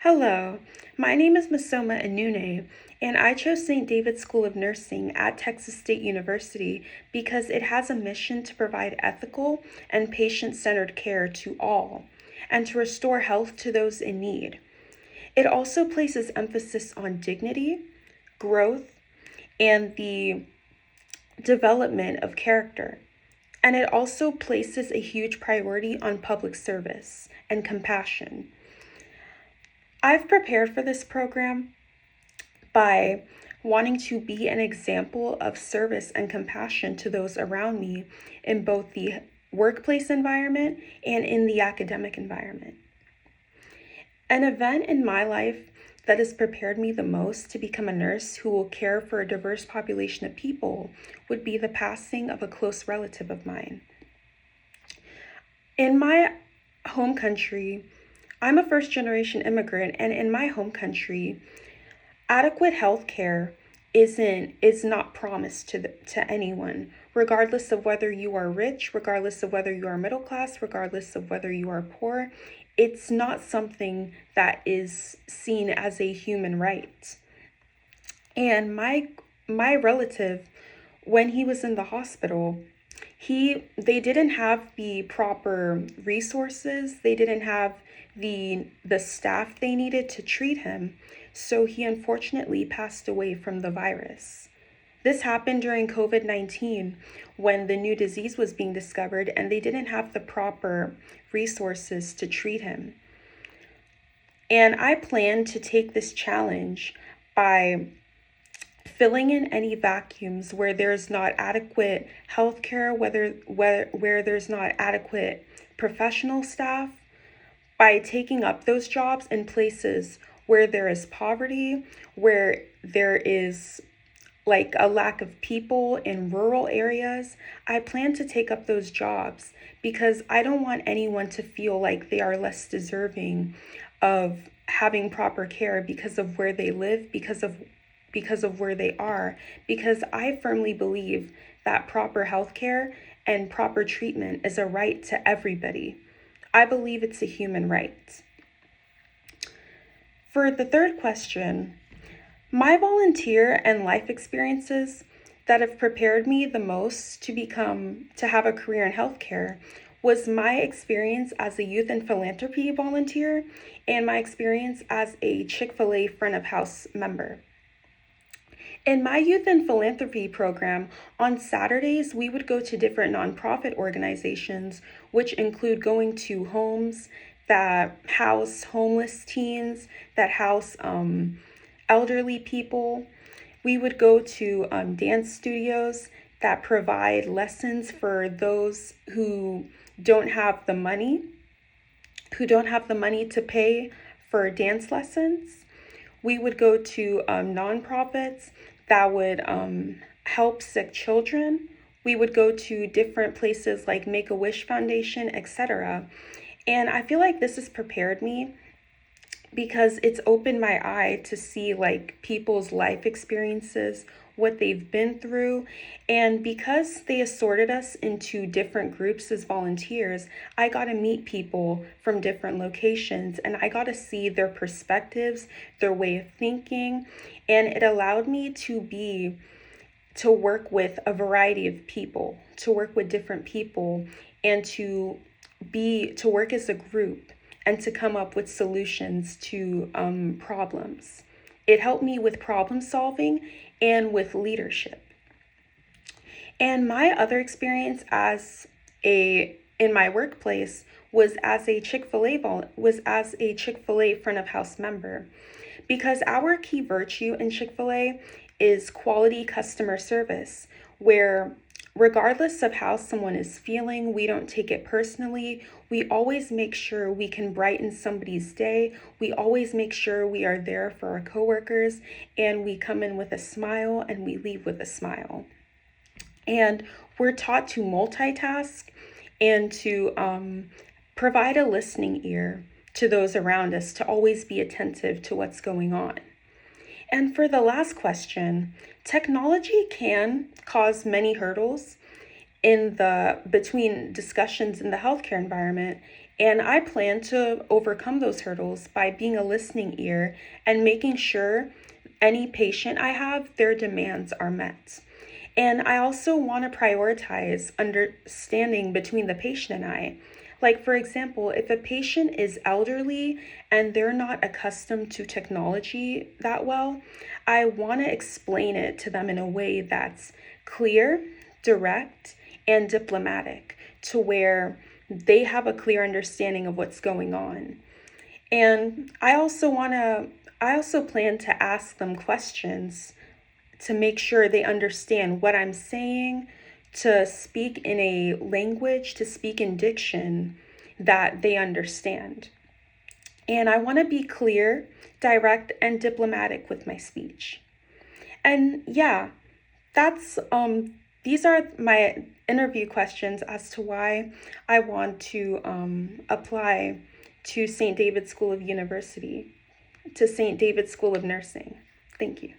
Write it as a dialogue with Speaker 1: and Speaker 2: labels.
Speaker 1: Hello, my name is Masoma Inune, and I chose St. David's School of Nursing at Texas State University because it has a mission to provide ethical and patient-centered care to all and to restore health to those in need. It also places emphasis on dignity, growth, and the development of character. And it also places a huge priority on public service and compassion. I've prepared for this program by wanting to be an example of service and compassion to those around me in both the workplace environment and in the academic environment. An event in my life that has prepared me the most to become a nurse who will care for a diverse population of people would be the passing of a close relative of mine. In my home country, I'm a first generation immigrant, and in my home country, adequate health care is not promised to anyone, regardless of whether you are rich, regardless of whether you are middle class, regardless of whether you are poor. It's not something that is seen as a human right. And my relative, when he was in the hospital, they didn't have the proper resources. They didn't have the staff they needed to treat him. So he unfortunately passed away from the virus. This happened during COVID-19 when the new disease was being discovered and they didn't have the proper resources to treat him. And I plan to take this challenge by filling in any vacuums where there's not adequate healthcare, where there's not adequate professional staff, by taking up those jobs in places where there is poverty, where there is like a lack of people in rural areas. I plan to take up those jobs because I don't want anyone to feel like they are less deserving of having proper care because of where they live, because of where they are, because I firmly believe that proper health care and proper treatment is a right to everybody. I believe it's a human right. For the third question, my volunteer and life experiences that have prepared me the most to have a career in healthcare was my experience as a youth and philanthropy volunteer and my experience as a Chick-fil-A front of house member. In my youth and philanthropy program, on Saturdays, we would go to different nonprofit organizations, which include going to homes that house homeless teens, that house elderly people. We would go to dance studios that provide lessons for those who don't have the money, to pay for dance lessons. We would go to nonprofits that would help sick children. We would go to different places like Make-A-Wish Foundation, etc. And I feel like this has prepared me because it's opened my eye to see like people's life experiences, what they've been through. And because they assorted us into different groups as volunteers, I got to meet people from different locations and I got to see their perspectives, their way of thinking. And it allowed me to work with a variety of people, to work with different people, and to work as a group and to come up with solutions to problems. It helped me with problem solving and with leadership. And my other experience in my workplace was as a Chick-fil-A front of house member, because our key virtue in Chick-fil-A is quality customer service, where regardless of how someone is feeling, we don't take it personally. We always make sure we can brighten somebody's day. We always make sure we are there for our coworkers, and we come in with a smile and we leave with a smile. And we're taught to multitask and to provide a listening ear to those around us, to always be attentive to what's going on. And for the last question, technology can cause many hurdles between discussions in the healthcare environment, And I plan to overcome those hurdles by being a listening ear and making sure any patient I have, their demands are met. And I also want to prioritize understanding between the patient and I. Like, for example, if a patient is elderly and they're not accustomed to technology that well, I want to explain it to them in a way that's clear, direct, and diplomatic to where they have a clear understanding of what's going on. And I also plan to ask them questions to make sure they understand what I'm saying, to speak in a language, to speak in diction that they understand. And I want to be clear, direct, and diplomatic with my speech. And yeah, that's these are my interview questions as to why I want to apply to St. David's School of Nursing. Thank you.